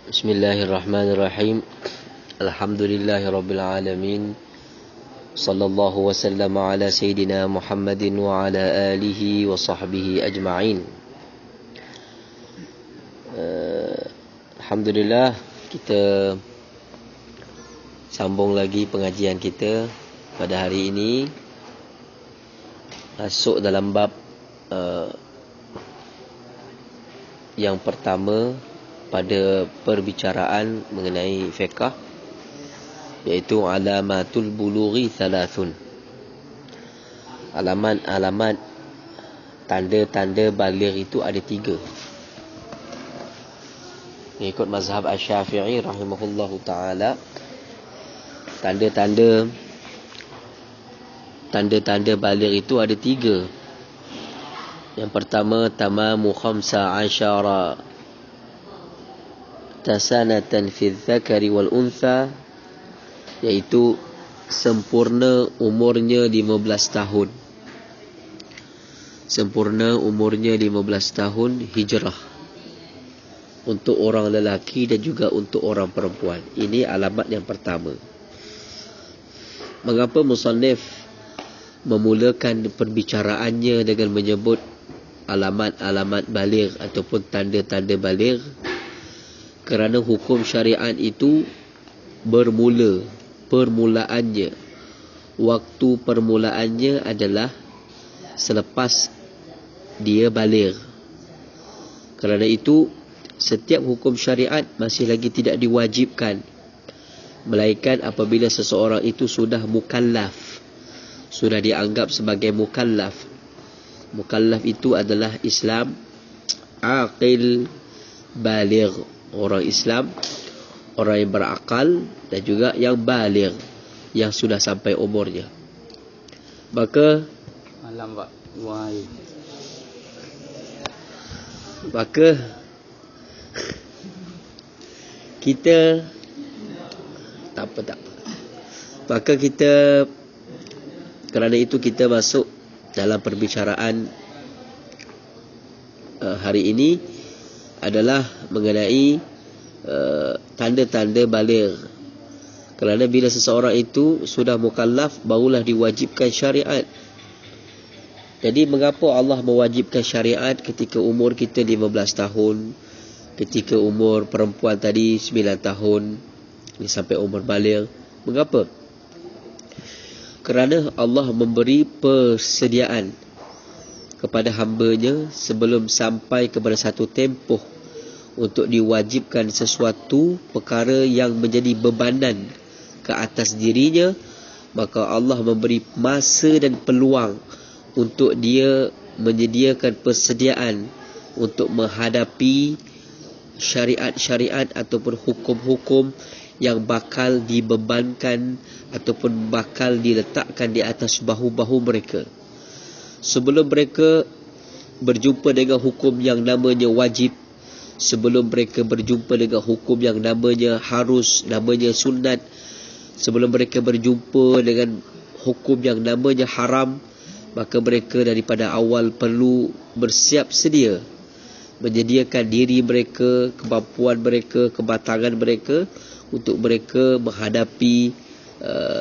Bismillahirrahmanirrahim. Alhamdulillahirabbil alamin. Sallallahu wasallam ala sayidina Muhammadin wa ala alihi wa sahbihi ajma'in. Alhamdulillah, kita sambung lagi pengajian kita pada hari ini. Masuk dalam bab yang pertama pada perbicaraan mengenai fiqh, iaitu alamatul bulughi thalathun. Alamat tanda-tanda baligh itu ada 3. Mengikut mazhab Asy-Syafi'i rahimahullahu taala, tanda-tanda baligh itu ada 3. Yang pertama, tamamu 15 tasanatan fi dzakari wal untha, iaitu sempurna umurnya 15 tahun. Sempurna umurnya 15 tahun hijrah untuk orang lelaki dan juga untuk orang perempuan. Ini alamat yang pertama. Mengapa musannif memulakan perbicaraannya dengan menyebut alamat-alamat baligh ataupun tanda-tanda baligh? Kerana hukum syariat itu permulaannya, waktu permulaannya adalah selepas dia baligh. Kerana itu setiap hukum syariat masih lagi tidak diwajibkan, melainkan apabila seseorang itu sudah mukallaf, sudah dianggap sebagai mukallaf. Mukallaf itu adalah Islam, aqil, baligh, orang Islam, orang yang berakal, dan juga yang baligh, yang sudah sampai umurnya. Maka kita tak apa. Maka kita, kerana itu kita masuk dalam perbicaraan hari ini adalah mengenai tanda-tanda baligh. Kerana bila seseorang itu sudah mukallaf, barulah diwajibkan syariat. Jadi mengapa Allah mewajibkan syariat ketika umur kita 15 tahun, ketika umur perempuan tadi 9 tahun, ini sampai umur baligh? Mengapa? Kerana Allah memberi persediaan kepada hamba-Nya sebelum sampai kepada satu tempoh untuk diwajibkan sesuatu perkara yang menjadi bebanan ke atas dirinya. Maka Allah memberi masa dan peluang untuk dia menyediakan persediaan untuk menghadapi syariat-syariat ataupun hukum-hukum yang bakal dibebankan ataupun bakal diletakkan di atas bahu-bahu mereka. Sebelum mereka berjumpa dengan hukum yang namanya wajib, sebelum mereka berjumpa dengan hukum yang namanya harus, namanya sunat, sebelum mereka berjumpa dengan hukum yang namanya haram, maka mereka daripada awal perlu bersiap sedia, menyediakan diri mereka, kemampuan mereka, kematangan mereka untuk mereka menghadapi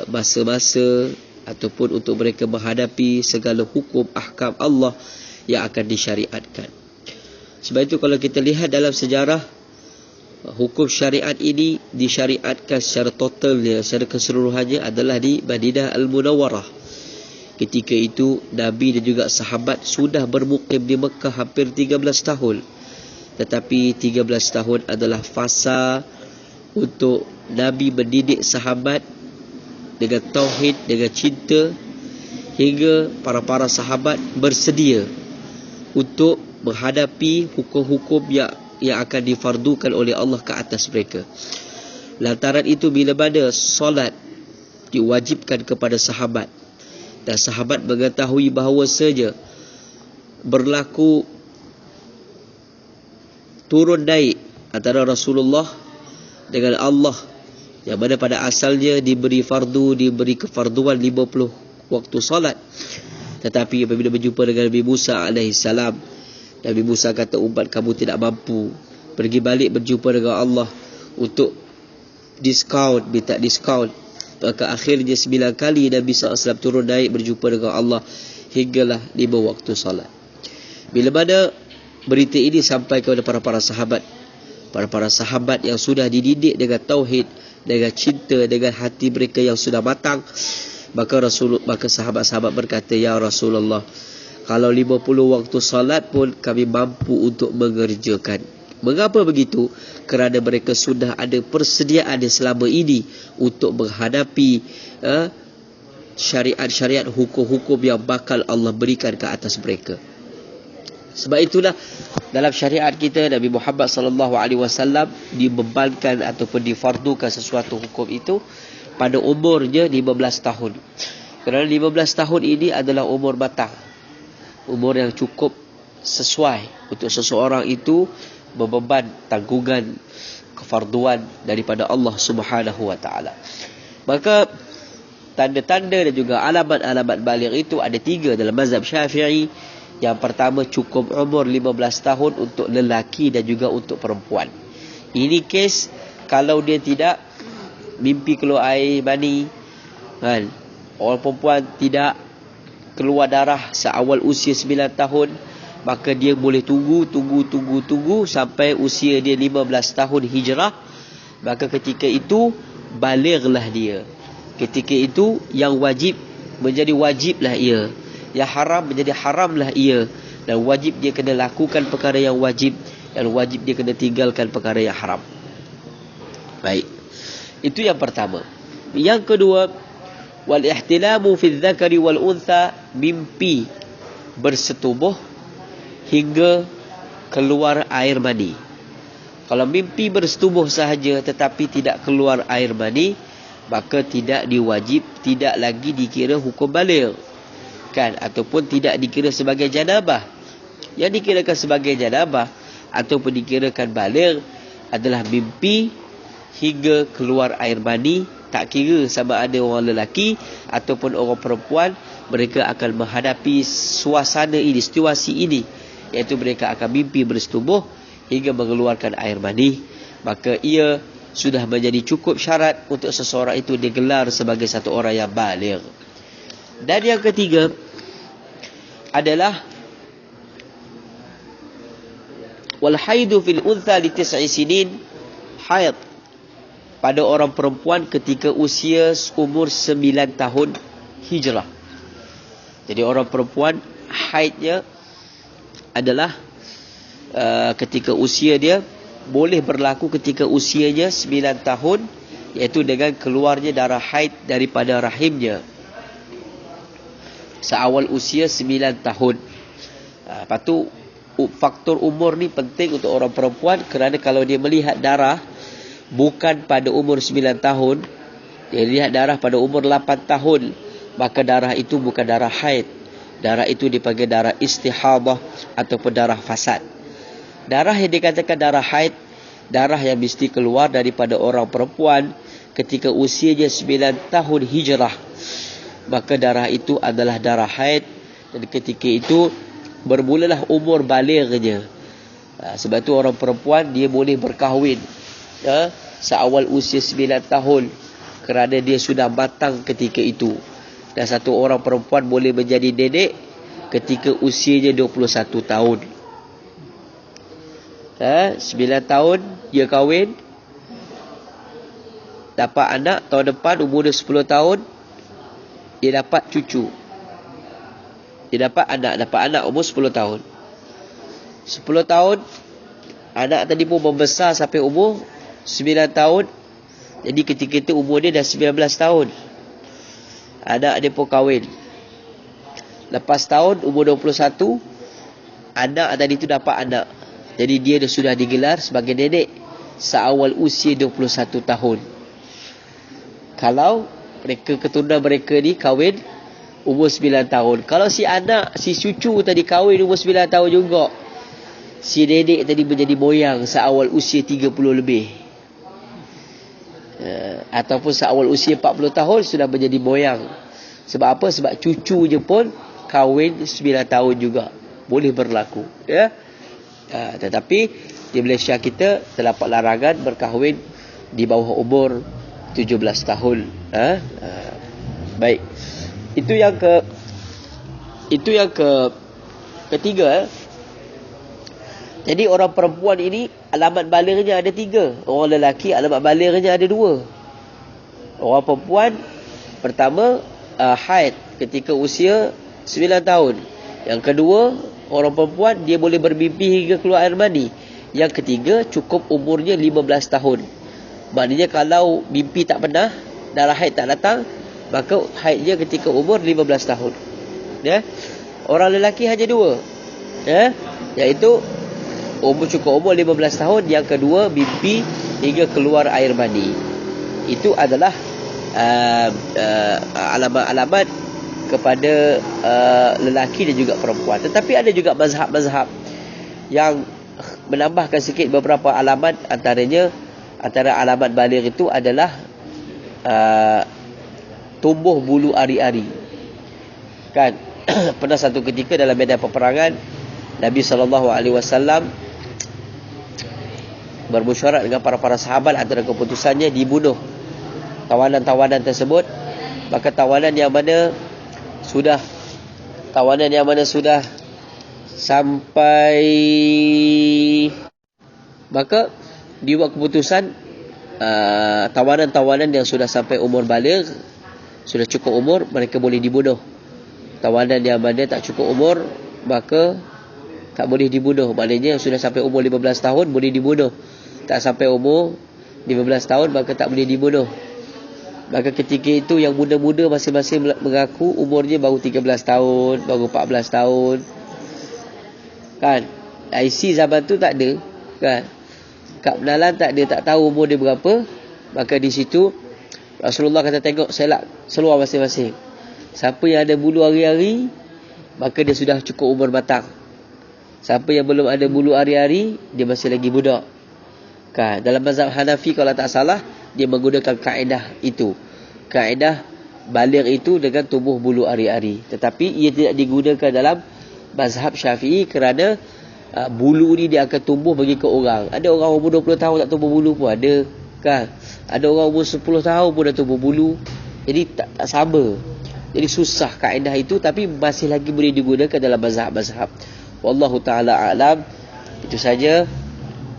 masa-masa ataupun untuk mereka menghadapi segala hukum ahkam Allah yang akan disyariatkan. Sebab itu kalau kita lihat dalam sejarah, hukum syariat ini disyariatkan secara totalnya, secara keseluruhannya adalah di Madinah Al-Munawwarah. Ketika itu Nabi dan juga sahabat sudah bermukim di Mekah hampir 13 tahun. Tetapi 13 tahun adalah fasa untuk Nabi mendidik sahabat dengan tauhid, dengan cinta, hingga para sahabat bersedia untuk menghadapi hukum-hukum yang akan difardukan oleh Allah ke atas mereka. Lantaran itu bila mana solat diwajibkan kepada sahabat, dan sahabat mengetahui bahawasanya berlaku turun naik antara Rasulullah dengan Allah, yang mana pada asalnya diberi kefarduan 50 waktu salat. Tetapi apabila berjumpa dengan Nabi Musa alaihissalam, Nabi Musa kata, umat kamu tidak mampu. Pergi balik berjumpa dengan Allah. untuk minta diskaun. Maka akhirnya 9 kali Nabi SAW turun naik berjumpa dengan Allah hinggalah 5 waktu salat. Bila mana berita ini sampai kepada para sahabat, para sahabat yang sudah dididik dengan tauhid, dengan cinta, dengan hati mereka yang sudah matang, maka sahabat-sahabat berkata, ya Rasulullah, kalau 50 waktu salat pun kami mampu untuk mengerjakan. Mengapa begitu? Kerana mereka sudah ada persediaan selama ini untuk menghadapi syariat-syariat, hukum-hukum yang bakal Allah berikan ke atas mereka. Sebab itulah dalam syariat kita, Nabi Muhammad SAW dibebankan ataupun difardukan sesuatu hukum itu pada umurnya 15 tahun. Kerana 15 tahun ini adalah umur matang, umur yang cukup sesuai untuk seseorang itu berbeban tanggungan kefarduan daripada Allah Subhanahu wa taala. Maka tanda-tanda dan juga alamat-alamat baligh itu ada 3 dalam mazhab Syafi'i. Yang pertama, cukup umur 15 tahun untuk lelaki dan juga untuk perempuan. Ini kes kalau dia tidak mimpi keluar air mani, kan? Orang perempuan tidak keluar darah seawal usia 9 tahun, maka dia boleh tunggu sampai usia dia 15 tahun hijrah. Maka ketika itu balighlah dia. Ketika itu yang wajib menjadi wajiblah ia, yang haram menjadi haramlah ia, dan wajib dia kena lakukan perkara yang wajib, dan wajib dia kena tinggalkan perkara yang haram. Baik, itu yang pertama. Yang kedua, wal ihtilamu fi dzakari wal untha, mimpi bersetubuh hingga keluar air mani. Kalau mimpi bersetubuh sahaja tetapi tidak keluar air mani, maka tidak lagi dikira hukum baligh, kan? Ataupun tidak dikira sebagai janabah. Yang dikirakan sebagai janabah ataupun dikirakan baligh adalah mimpi hingga keluar air mani. Tak kira sama ada orang lelaki ataupun orang perempuan, mereka akan menghadapi suasana ini, situasi ini, iaitu mereka akan mimpi bersetubuh hingga mengeluarkan air mani. Maka ia sudah menjadi cukup syarat untuk seseorang itu digelar sebagai satu orang yang baligh. Dan yang ketiga adalah wal haidu fil untha li 9 sinin, haid pada orang perempuan ketika usia umur 9 tahun hijrah. Jadi orang perempuan haidnya adalah ketika usia dia boleh berlaku ketika usianya 9 tahun, iaitu dengan keluarnya darah haid daripada rahimnya seawal usia 9 tahun. Lepas tu faktor umur ni penting untuk orang perempuan, kerana kalau dia melihat darah bukan pada umur 9 tahun, dia lihat darah pada umur 8 tahun, maka darah itu bukan darah haid. Darah itu dipanggil darah istihadah ataupun darah fasad. Darah yang dikatakan darah haid, darah yang mesti keluar daripada orang perempuan ketika usianya 9 tahun hijrah, maka darah itu adalah darah haid. Dan ketika itu bermulalah umur balighnya. Sebab itu orang perempuan dia boleh berkahwin seawal usia 9 tahun, kerana dia sudah matang ketika itu. Dan satu orang perempuan boleh menjadi nenek ketika usianya 21 tahun. 9 tahun dia kahwin, dapat anak, tahun depan umur dia 10 tahun dia dapat cucu, dia dapat anak umur 10 tahun. 10 tahun anak tadi pun membesar sampai umur 9 tahun. Jadi ketika itu umur dia dah 19 tahun, anak dia pun kahwin. Lepas tahun umur 21, anak tadi tu dapat anak. Jadi dia sudah digelar sebagai nenek seawal usia 21 tahun. Kalau mereka keturunan mereka ni kahwin umur 9 tahun. Kalau si anak, si cucu tadi kahwin umur 9 tahun juga, si nenek tadi menjadi moyang seawal usia 30 lebih. Ataupun seawal usia 40 tahun sudah menjadi moyang. Sebab apa? Sebab cucunya pun kahwin 9 tahun juga. Boleh berlaku, ya. Tetapi di Malaysia kita terdapat larangan berkahwin di bawah umur 17 tahun. Baik. Itu yang ketiga. Jadi orang perempuan ini alamat balighnya ada 3. Orang lelaki alamat balighnya ada 2. Orang perempuan pertama haid ketika usia 9 tahun. Yang kedua, orang perempuan dia boleh bermimpi hingga keluar air mani. Yang ketiga, cukup umurnya 15 tahun. Maknanya kalau mimpi tak pernah, darah haid tak datang, maka haidnya ketika umur 15 tahun. Ya. Orang lelaki hanya 2. Ya. Iaitu cukup umur 15 tahun, yang kedua mimpi hingga keluar air mani. Itu adalah alamat-alamat kepada lelaki dan juga perempuan. Tetapi ada juga mazhab-mazhab yang menambahkan sikit beberapa alamat. Antara alamat baligh itu adalah tumbuh bulu ari-ari. Kan pernah satu ketika dalam medan peperangan, Nabi SAW bermusyawarah dengan para sahabat antara keputusannya dibunuh tawanan-tawanan tersebut. Maka tawanan yang mana sudah sampai, maka dibuat keputusan tawanan-tawanan yang sudah sampai umur baligh, sudah cukup umur, mereka boleh dibunuh. Tawanan yang mana tak cukup umur, maka tak boleh dibunuh. Maknanya yang sudah sampai umur 15 tahun boleh dibunuh. Tak sampai umur 15 tahun maka tak boleh dibunuh. Maka ketika itu yang muda-muda masing-masing mengaku umurnya baru 13 tahun, baru 14 tahun. Kan? IC zaman tu tak ada. Kan? Kad penalan tak ada, tak tahu umur dia berapa. Maka di situ Rasulullah kata tengok selak seluar masing-masing. Siapa yang ada bulu hari-hari, maka dia sudah cukup umur matang. Siapa yang belum ada bulu hari-hari, dia masih lagi budak. Kan? Dalam mazhab Hanafi kalau tak salah, dia menggunakan kaedah itu. Kaedah baligh itu dengan tumbuh bulu hari-hari. Tetapi ia tidak digunakan dalam mazhab Syafi'i kerana bulu ni dia akan tumbuh bagi ke orang. Ada orang umur 20 tahun tak tumbuh bulu pun ada. Kan? Ada orang umur 10 tahun pun dah tumbuh bulu. Jadi tak sama. Jadi susah kaedah itu, tapi masih lagi boleh digunakan dalam mazhab-mazhab. Wallahu ta'ala a'lam. Itu saja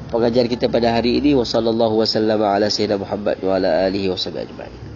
pengajian kita pada hari ini. Wassallallahu wasallam ala sayyidina Muhammad wa ala alihi wa sahbihi ajma'in.